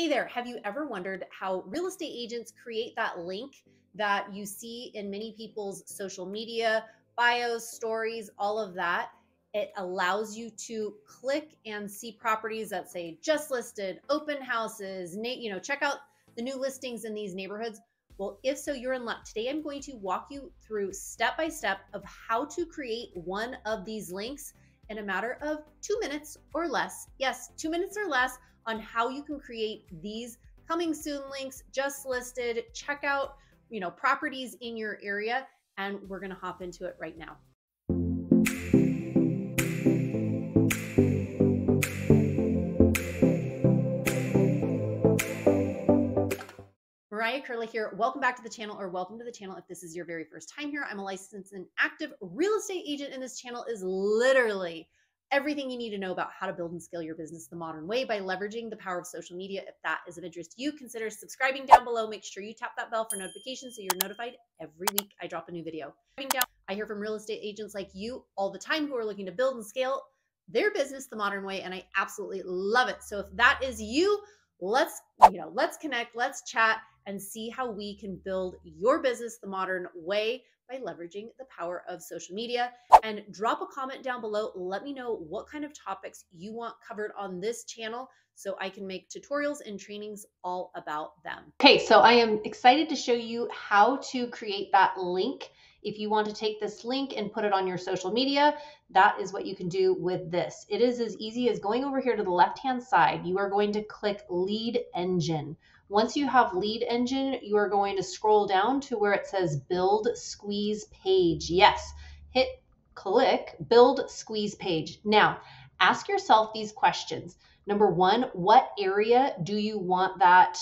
Hey there, have you ever wondered how real estate agents create that link that you see in many people's social media, bios, stories, all of that? It allows you to click and see properties that say just listed, open houses, check out the new listings in these neighborhoods. Well, if so, you're in luck. Today, I'm going to walk you through step by step of how to create one of these links in a matter of 2 minutes or less. Yes, 2 minutes or less on how you can create these coming soon links, just listed, check out, properties in your area, and we're going to hop into it right now. Mariah Curley here. Welcome back to the channel, or welcome to the channel if this is your very first time here. I'm a licensed and active real estate agent, and this channel is literally everything you need to know about how to build and scale your business the modern way by leveraging the power of social media. If that is of interest to you, consider subscribing down below. Make sure you tap that bell for notifications so you're notified every week I drop a new video. I hear from real estate agents like you all the time who are looking to build and scale their business the modern way, and I absolutely love it. So if that is you, let's connect, let's chat, and see how we can build your business the modern way by leveraging the power of social media. And drop a comment down below. Let me know what kind of topics you want covered on this channel so I can make tutorials and trainings all about them. Okay, so I am excited to show you how to create that link. If you want to take this link and put it on your social media, that is what you can do with this. It is as easy as going over here to the left-hand side. You are going to click Lead Engine. Once you have Lead Engine, you are going to scroll down to where it says Build Squeeze Page. Yes, click Build Squeeze Page. Now, ask yourself these questions. Number one, what area do you want that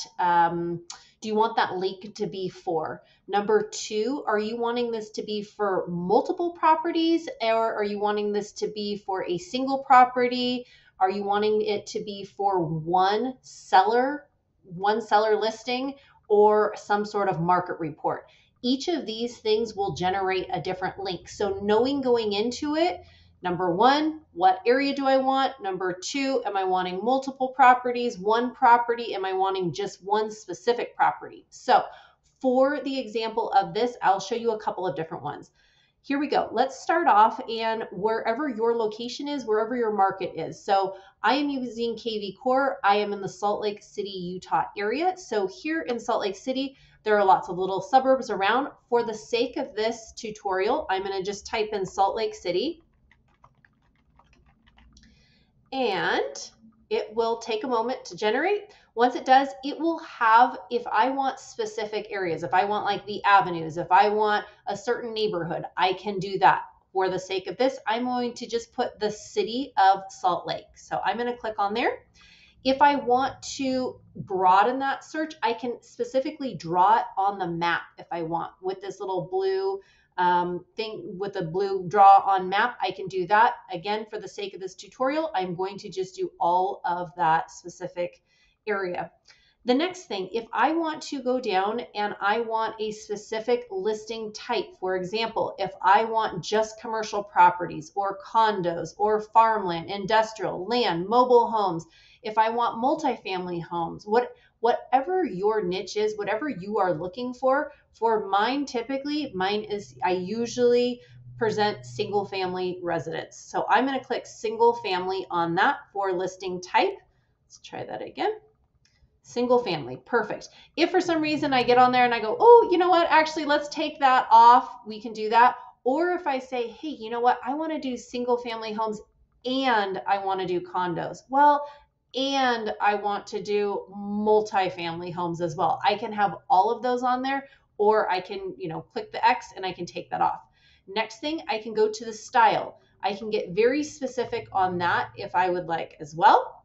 link to be for? Number two, are you wanting this to be for multiple properties, or are you wanting this to be for a single property? Are you wanting it to be for one seller listing, or some sort of market report? Each of these things will generate a different link. So knowing going into it, number one, what area do I want? Number two, am I wanting multiple properties, one property? Am I wanting just one specific property? So for the example of this, I'll show you a couple of different ones. Here we go. Let's start off, and wherever your location is, wherever your market is. So I am using KVCORE. I am in the Salt Lake City, Utah area. So here in Salt Lake City, there are lots of little suburbs around. For the sake of this tutorial, I'm going to just type in Salt Lake City, and it will take a moment to generate. Once it does, it will have, if I want specific areas, if I want like the avenues, if I want a certain neighborhood, I can do that. For the sake of this, I'm going to just put the city of Salt Lake. So I'm going to click on there. If I want to broaden that search, I can specifically draw it on the map if I want. With this little blue thing with a blue draw on map, I can do that. Again, for the sake of this tutorial, I'm going to just do all of that specific area. The next thing, if I want to go down and I want a specific listing type, for example, if I want just commercial properties or condos or farmland, industrial, land, mobile homes, if I want multifamily homes, whatever your niche is, whatever you are looking for mine, I usually present single family residence. So I'm going to click single family on that for listing type. Let's try that again. Single family, perfect. If for some reason I get on there and I go, oh, you know what, actually, let's take that off, we can do that. Or if I say, hey, you know what, I want to do single family homes and I want to do condos. Well, and I want to do multifamily homes as well. I can have all of those on there, or I can, click the X and I can take that off. Next thing, I can go to the style. I can get very specific on that if I would like as well.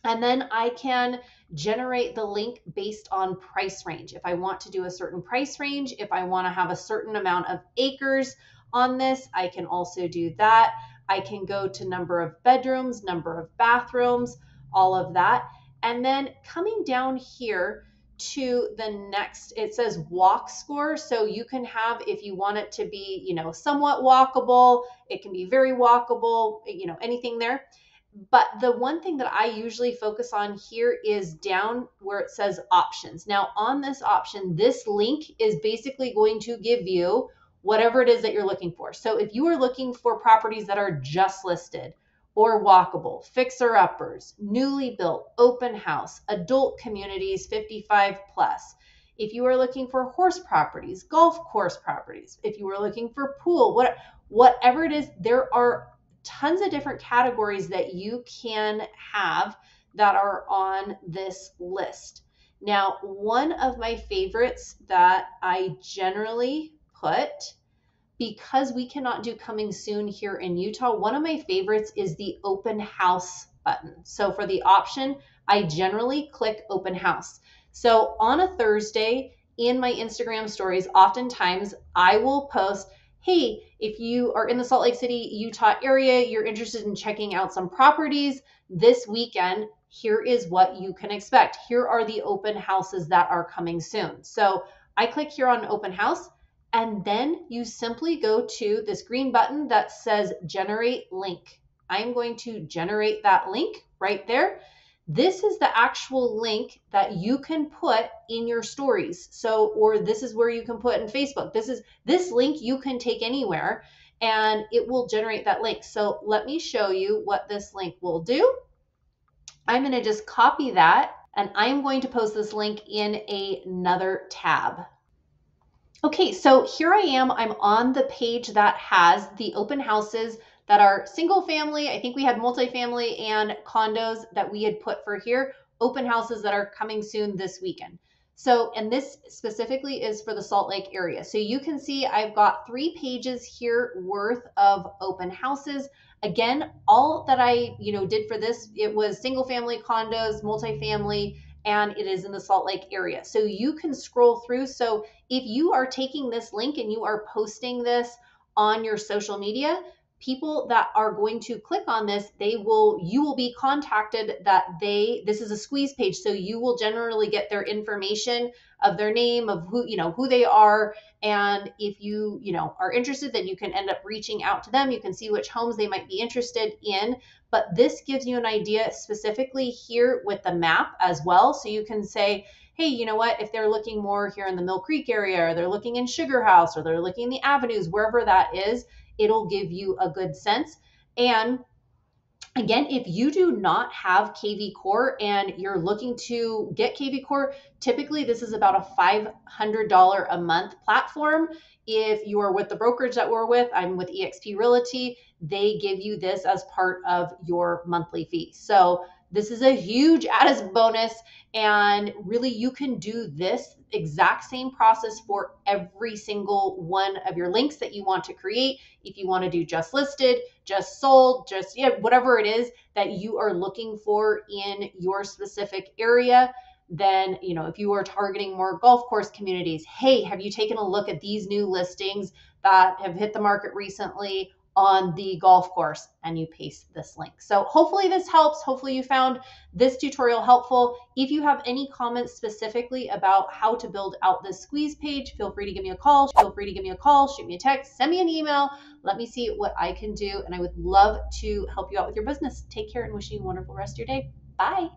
And then I can generate the link based on price range. If I want to do a certain price range, if I want to have a certain amount of acres on this, I can also do that. I can go to number of bedrooms, number of bathrooms, all of that. And then coming down here to the next, it says walk score. So you can have, if you want it to be, somewhat walkable, it can be very walkable, anything there. But the one thing that I usually focus on here is down where it says options. Now, on this option, this link is basically going to give you whatever it is that you're looking for. So if you are looking for properties that are just listed or walkable, fixer uppers, newly built, open house, adult communities 55 plus, if you are looking for horse properties, golf course properties, if you are looking for pool, whatever it is, there are tons of different categories that you can have that are on this list. Now, one of my favorites that I generally put, because we cannot do coming soon here in Utah, one of my favorites is the open house button. So for the option, I generally click open house. So on a Thursday in my Instagram stories, oftentimes I will post, hey, if you are in the Salt Lake City, Utah area, you're interested in checking out some properties this weekend, here is what you can expect. Here are the open houses that are coming soon. So I click here on open house, and then you simply go to this green button that says generate link. I'm going to generate that link right there. This is the actual link that you can put in your stories. So, or this is where you can put in Facebook. This link you can take anywhere and it will generate that link. So let me show you what this link will do. I'm going to just copy that and I'm going to post this link in another tab. Okay, so here I am. I'm on the page that has the open houses that are single family. I think we had multifamily and condos that we had put for here, open houses that are coming soon this weekend. So, and this specifically is for the Salt Lake area. So you can see I've got 3 pages here worth of open houses. Again, all that I, did for this, it was single family condos, multifamily, and it is in the Salt Lake area. So you can scroll through. So if you are taking this link and you are posting this on your social media, people that are going to click on this, you will be contacted that this is a squeeze page. So you will generally get their information of their name, of who they are. And if you are interested, then you can end up reaching out to them. You can see which homes they might be interested in. But this gives you an idea specifically here with the map as well. So you can say, hey, you know what, if they're looking more here in the Mill Creek area, or they're looking in Sugar House, or they're looking in the avenues, wherever that is, it'll give you a good sense. And again, if you do not have KVCORE and you're looking to get KVCORE, typically this is about a $500 a month platform. If you are with the brokerage that we're with, I'm with eXp Realty, they give you this as part of your monthly fee. So this is a huge added bonus, and really you can do this exact same process for every single one of your links that you want to create. If you want to do just listed, just sold, whatever it is that you are looking for in your specific area, then, if you are targeting more golf course communities, hey, have you taken a look at these new listings that have hit the market recently on the golf course, and you paste this link. So hopefully this helps. Hopefully you found this tutorial helpful. If you have any comments specifically about how to build out this squeeze page, feel free to give me a call. Shoot me a text, send me an email. Let me see what I can do. And I would love to help you out with your business. Take care and wishing you a wonderful rest of your day. Bye.